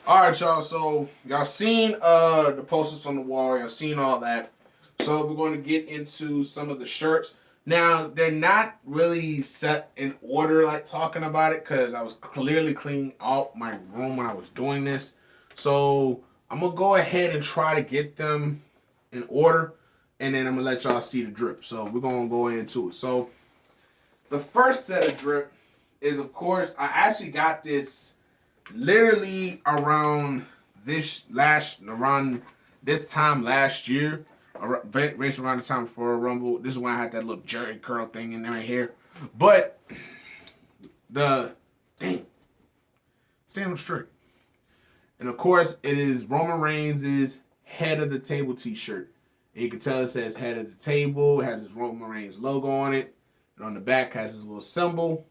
All right, y'all. So y'all seen the posters on the wall. Y'all seen all that. So we're going to get into some of the shirts. Now they're not really set in order, like talking about it, because I was clearly cleaning out my room when I was doing this. So I'm gonna go ahead and try to get them in order, and then I'm gonna let y'all see the drip. So we're gonna go into it. So the first set of drip is, of course, I actually got this literally around this time last year, based around the time for a Rumble. This is when I had that little jerry curl thing in my hair. But the stand up straight. And of course, it is Roman Reigns' Head of the Table T-shirt. And you can tell it says Head of the Table. It has his Roman Reigns logo on it. And on the back has his little symbol.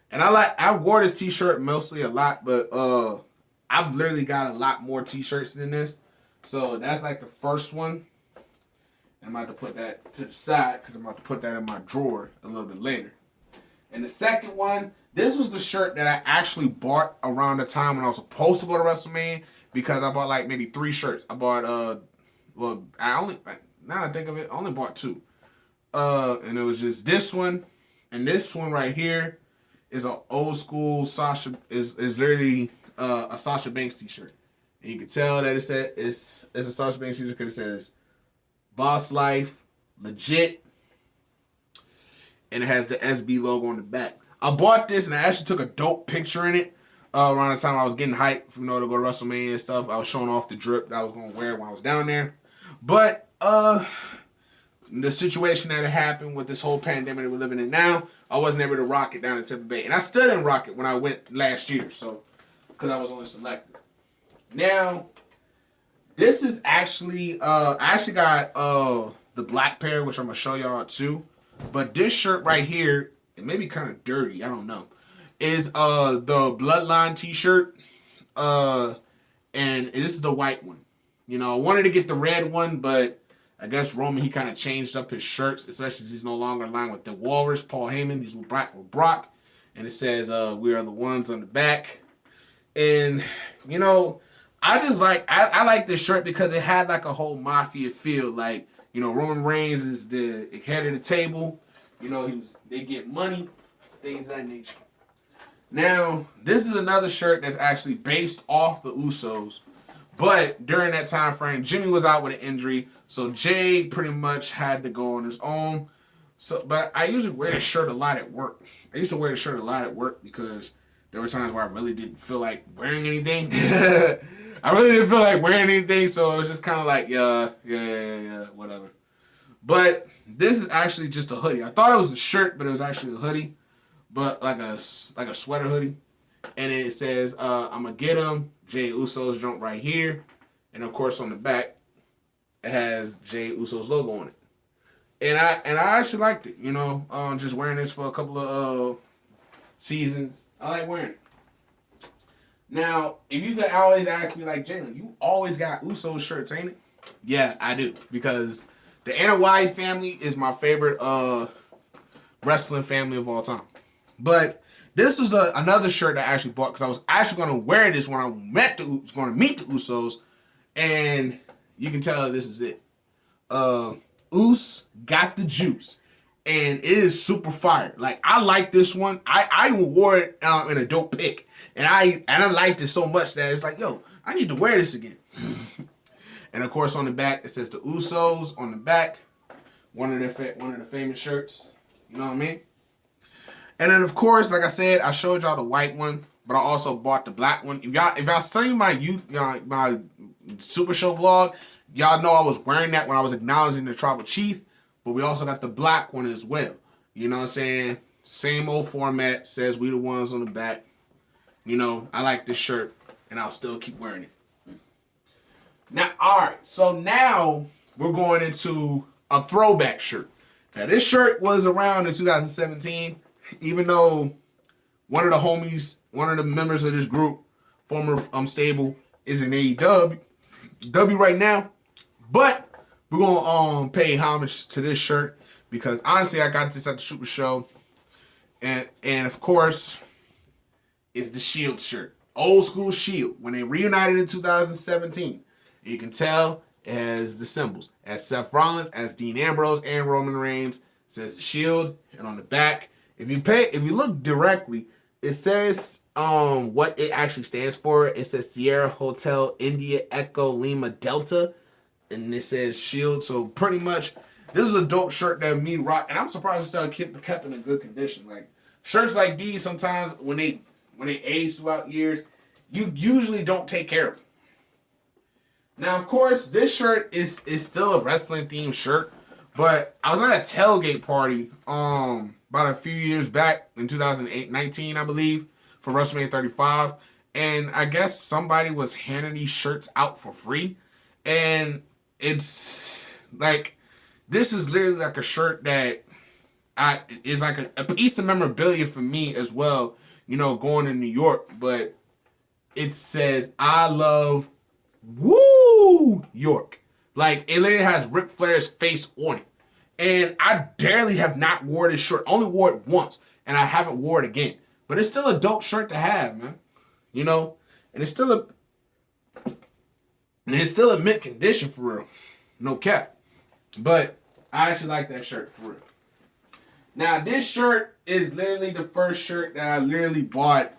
And I wore this T-shirt mostly a lot, but I've literally got a lot more T-shirts than this. So that's like the first one. I'm about to put that to the side because I'm about to put that in my drawer a little bit later. And the second one, this was the shirt that I actually bought around the time when I was supposed to go to WrestleMania, because I bought like maybe 3 shirts. I bought now that I think of it, I only bought 2. And it was just this one and this one right here is an old school Sasha, is literally a Sasha Banks T-shirt. And you can tell that it's a Sasha Banks T-shirt because it says Boss Life, legit, and it has the SB logo on the back. I bought this and I actually took a dope picture in it around the time I was getting hyped, to go to WrestleMania and stuff. I was showing off the drip that I was going to wear when I was down there. But the situation that had happened with this whole pandemic that we're living in now, I wasn't able to rock it down in Tampa Bay. And I still didn't rock it when I went last year, so, because I was only selected. Now, this is actually, I actually got the black pair, which I'm going to show y'all too. But this shirt right here, it may be kind of dirty, I don't know, is the Bloodline T-Shirt. And this is the white one. I wanted to get the red one, but I guess Roman, he kind of changed up his shirts, especially since he's no longer aligned with the Walrus, Paul Heyman. He's with Brock. And it says, we are the ones on the back. And, I just I like this shirt because it had like a whole mafia feel. Like, Roman Reigns is the head of the table. They get money, things of that nature. Now, this is another shirt that's actually based off the Usos. But during that time frame, Jimmy was out with an injury, so Jay pretty much had to go on his own. But I usually wear this shirt a lot at work. I used to wear the shirt a lot at work because there were times where I really didn't feel like wearing anything. I really didn't feel like wearing anything, so it was just kind of like, yeah, whatever. But this is actually just a hoodie. I thought it was a shirt, but it was actually a hoodie, but like a sweater hoodie. And it says, I'm going to get him. Jay Uso's jump right here. And of course on the back, it has Jay Uso's logo on it. And I actually liked it, just wearing this for a couple of seasons. I like wearing it. Now, if you could always ask me, like, Jalen, you always got Uso shirts, ain't it? Yeah, I do. Because the Nx Wwe family is my favorite wrestling family of all time. But this was another shirt that I actually bought because I was actually going to wear this when I was going to meet the Usos. And you can tell this is it. Us got the juice. And it is super fire. Like, I like this one. I even wore it in a dope pic. And I liked it so much that it's like, yo, I need to wear this again. And of course on the back, it says the Usos on the back. One of the famous shirts. You know what I mean? And then, of course, like I said, I showed y'all the white one, but I also bought the black one. If y'all seen my Super Show vlog, y'all know I was wearing that when I was acknowledging the Tribal Chief, but we also got the black one as well. You know what I'm saying? Same old format, says we the ones on the back. I like this shirt, and I'll still keep wearing it. Now, all right, so now we're going into a throwback shirt. Now, this shirt was around in 2017. Even though one of the members of this group, former stable, is in AEW right now, but we're gonna pay homage to this shirt because honestly, I got this at the Super Show, and of course, it's the Shield shirt. old school Shield. When they reunited in 2017, you can tell it has the symbols. As Seth Rollins, as Dean Ambrose, and Roman Reigns. It says the Shield, and on the back, if you look directly, it says what it actually stands for. It says Sierra Hotel India Echo Lima Delta, and it says Shield. So pretty much, this is a dope shirt that me rock, and I'm surprised it's still kept in a good condition. Like shirts like these, sometimes when they age throughout years, you usually don't take care of them. Now, of course, this shirt is still a wrestling themed shirt, but I was at a tailgate party about a few years back in 2019, I believe, for WrestleMania 35, and I guess somebody was handing these shirts out for free, and it's like, this is literally like a shirt that is like a piece of memorabilia for me as well, you know, going to New York, but it says, I love Woo York. Like, it literally has Ric Flair's face on it. And I barely have not wore this shirt. I only wore it once, and I haven't wore it again. But it's still a dope shirt to have, man. You know? And it's still a mint condition for real. No cap. But I actually like that shirt for real. Now, this shirt is literally the first shirt that I literally bought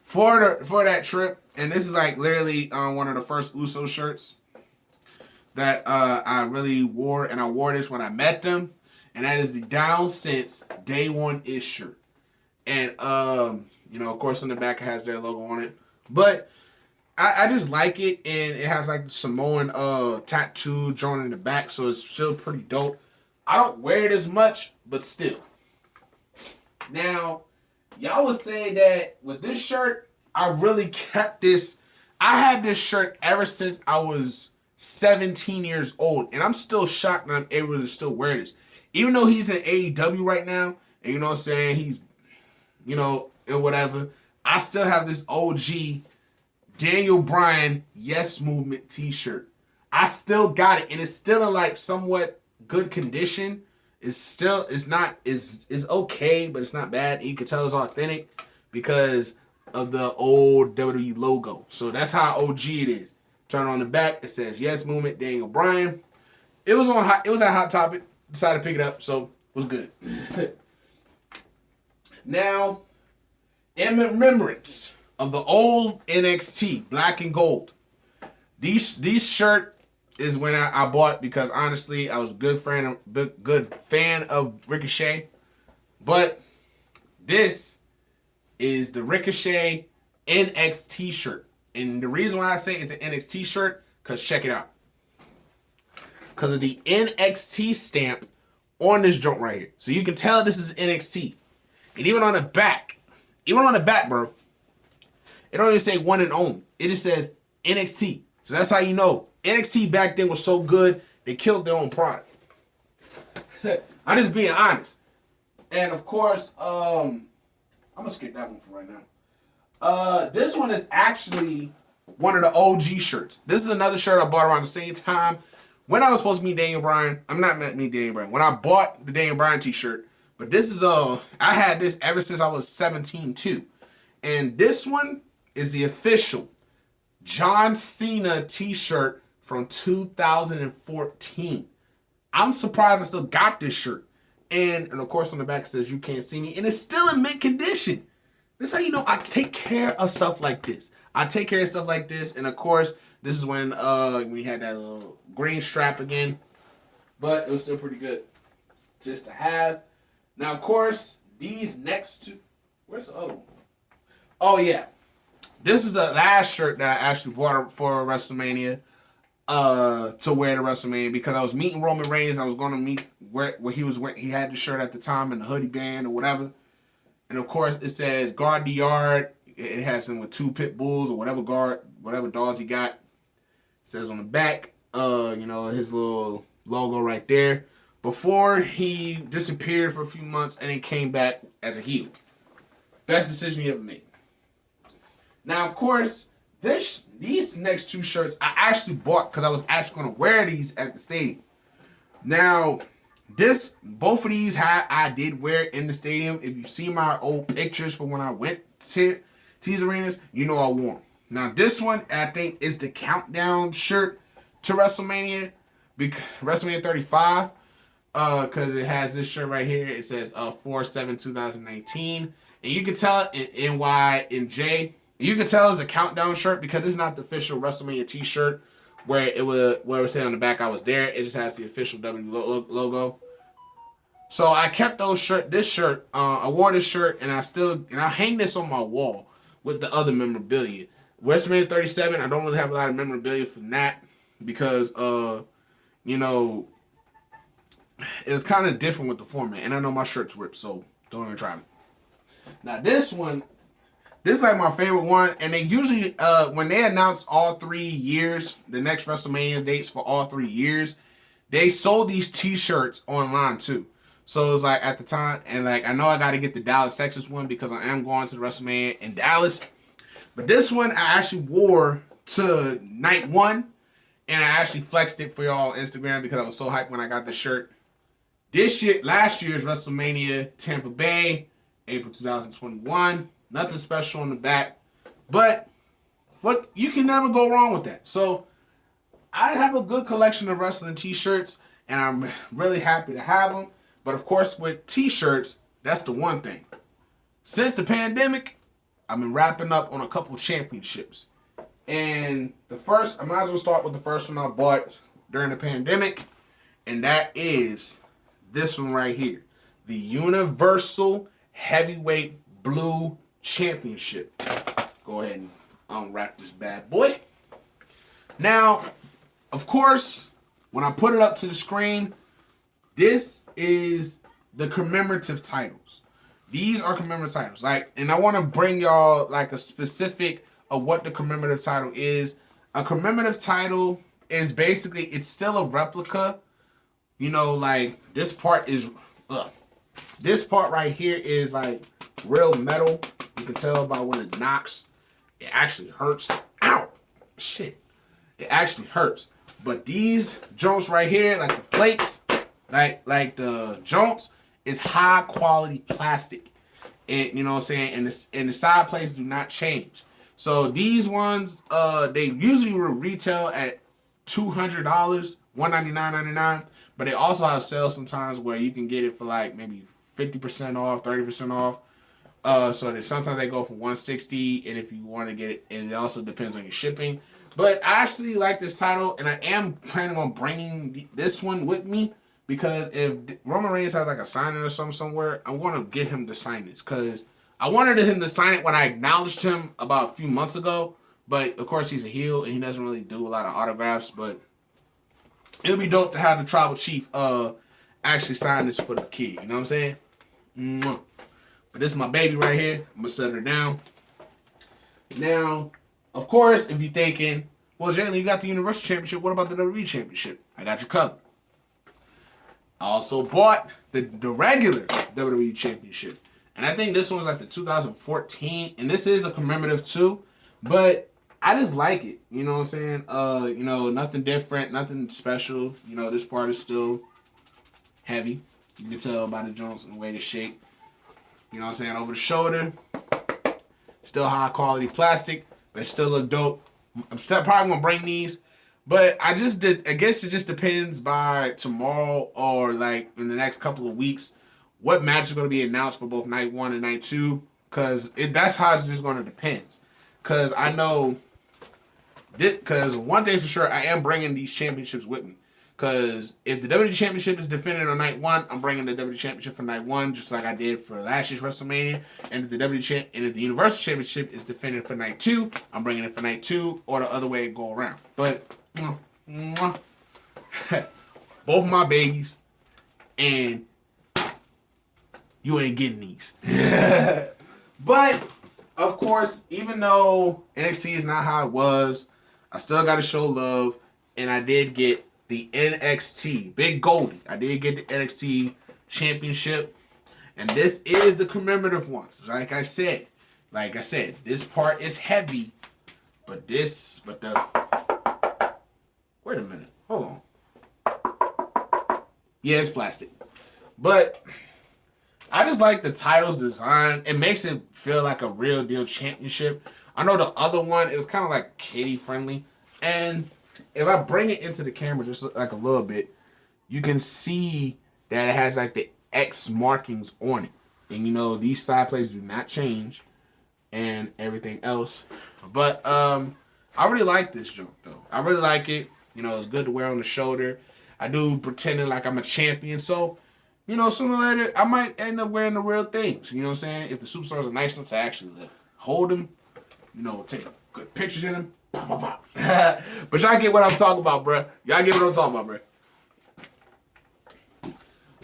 for that trip. And this is like literally one of the first Uso shirts that I really wore. And I wore this when I met them. And that is the Down Since Day One-ish shirt. And, you know, of course, on the back it has their logo on it. But I just like it. And it has like the Samoan tattoo drawn in the back. So it's still pretty dope. I don't wear it as much, but still. Now, y'all would say that with this shirt, I really kept this. I had this shirt ever since I was 17 years old. And I'm still shocked that I'm able to still wear this. Even though he's in AEW right now, and you know what I'm saying, he's, you know, and whatever, I still have this OG Daniel Bryan Yes Movement t-shirt. I still got it, and it's still in like somewhat good condition. It's okay, but it's not bad. You can tell it's authentic because of the old WWE logo. So that's how OG it is. Turn on the back, it says Yes Movement, Daniel Bryan. It was at Hot Topic. Decided to pick it up, so it was good. Now, in remembrance of the old NXT, black and gold, these shirt is when I bought, because honestly, I was a good fan of Ricochet. But this is the Ricochet Nx T-Shirt. And the reason why I say it's an NX T-shirt, because check it out. Because of the NXT stamp on this joint right here. So you can tell this is NXT. And even on the back, bro, it don't even say one and only. It just says NXT. So that's how you know NXT back then was so good, they killed their own product. I'm just being honest. And of course, I'm gonna skip that one for right now. This one is actually one of the OG shirts. This is another shirt I bought around the same time when I was supposed to meet Daniel Bryan. I'm not meeting Daniel Bryan. When I bought the Daniel Bryan t-shirt. But this is I had this ever since I was 17 too. And this one is the official John Cena t-shirt from 2014. I'm surprised I still got this shirt. And of course on the back it says you can't see me. And it's still in mint condition. This is how you know I take care of stuff like this. I take care of stuff like this. And of course, this is when we had that little green strap again. But it was still pretty good just to have. Now, of course, these next two... Where's the other one? Oh, yeah. This is the last shirt that I actually bought for WrestleMania. To wear to WrestleMania. Because I was meeting Roman Reigns. I was going to meet where he was wearing. He had the shirt at the time and the hoodie band or whatever. And, of course, it says guard the yard. It has him with 2 pit bulls or whatever dogs he got. It says on the back, you know, his little logo right there. Before he disappeared for a few months and then came back as a heel. Best decision he ever made. Now, of course, these next 2 shirts I actually bought because I was actually going to wear these at the stadium. Now, both of these I did wear in the stadium. If you see my old pictures from when I went to, tease arenas, you know I wore them. Now this one, I think, is the countdown shirt to WrestleMania, WrestleMania 35. Because it has this shirt right here. It says 4/7/2019, and you can tell in NY and J. You can tell it's a countdown shirt because it's not the official WrestleMania T-shirt where it was saying on the back I was there. It just has the official W logo. So I kept this shirt. I wore this shirt, and I hang this on my wall with the other memorabilia. WrestleMania 37. I don't really have a lot of memorabilia from that because you know, it was kind of different with the format, and I know my shirt's ripped, so don't even try me. Now this one, this is like my favorite one, and they usually when they announce all 3 years, the next WrestleMania dates for all 3 years, they sold these T-shirts online too. So it was like at the time, and like I know I got to get the Dallas, Texas one because I am going to the WrestleMania in Dallas. But this one I actually wore to night one, and I actually flexed it for y'all on Instagram because I was so hyped when I got the shirt. Last year's WrestleMania, Tampa Bay, April 2021. Nothing special on the back, but you can never go wrong with that. So I have a good collection of wrestling T-shirts, and I'm really happy to have them. But of course, with T-shirts, that's the one thing. Since the pandemic, I've been wrapping up on a couple championships. And I might as well start with the first one I bought during the pandemic, and that is this one right here. The Universal Heavyweight Blue Championship. Go ahead and unwrap this bad boy. Now, of course, when I put it up to the screen, this is the commemorative titles. These are commemorative titles. And I want to bring y'all like a specific of what the commemorative title is. A commemorative title is basically, it's still a replica. You know, like this part is, this part right here is like real metal. You can tell by when it knocks. It actually hurts. Ow! Shit. It actually hurts. But these joints right here, like the plates, like the joints, is high quality plastic. And you know what I'm saying? And the side plates do not change. So these ones, they usually will retail at $200, $199.99. But they also have sales sometimes where you can get it for like maybe 50% off, 30% off. So sometimes they go for $160, and if you want to get it, and it also depends on your shipping. But I actually like this title, and I am planning on bringing this one with me because if Roman Reigns has like a signing or something somewhere, I want to get him to sign this because I wanted him to sign it when I acknowledged him about a few months ago. But of course, he's a heel and he doesn't really do a lot of autographs. But it'll be dope to have the tribal chief actually sign this for the kid. You know what I'm saying? Mwah. But this is my baby right here. I'm gonna set her down. Now, of course, if you're thinking, well, Jalen, you got the Universal Championship. What about the WWE Championship? I got you covered. I also bought the regular WWE Championship. And I think this one was like the 2014. And this is a commemorative too. But I just like it. You know what I'm saying? You know, nothing different, nothing special. You know, this part is still heavy. You can tell by the joints and the way it's shaped. You know what I'm saying? Over the shoulder. Still high quality plastic. But it still look dope. I'm still probably going to bring these. But I guess it just depends by tomorrow or like in the next couple of weeks what match is going to be announced for both night one and night two. Because that's how it's just going to depend. Because I know, because one thing's for sure, I am bringing these championships with me. Because if the WWE Championship is defended on night one, I'm bringing the WWE Championship for night one, just like I did for last year's WrestleMania. And if the Universal Championship is defended for night two, I'm bringing it for night two, or the other way it go around. But both my babies, and you ain't getting these. But of course, even though NXT is not how it was, I still got to show love, and I did get the NXT, Big Goldie. I did get the NXT Championship, and this is the commemorative ones. Like I said, this part is heavy, but wait a minute, hold on. Yeah, it's plastic, but I just like the title's design. It makes it feel like a real deal championship. I know the other one, it was kind of like kiddie friendly. And if I bring it into the camera just like a little bit, you can see that it has like the X markings on it. And you know, these side plates do not change and everything else. But I really like this jump though. I really like it. You know, it's good to wear on the shoulder. I do pretending like I'm a champion, so you know, sooner or later I might end up wearing the real things. You know what I'm saying? If the superstars are nice enough to actually hold them, you know, take good pictures in them. Pop, pop, pop. But y'all get what I'm talking about, bro. Y'all get what I'm talking about, bro.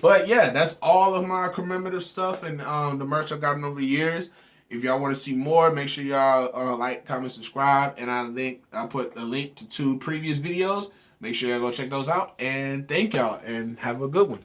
But yeah, that's all of my commemorative stuff and the merch I've gotten over the years. If y'all want to see more, make sure y'all like, comment, subscribe, and I put a link to 2 previous videos. Make sure y'all go check those out. And thank y'all, and have a good one.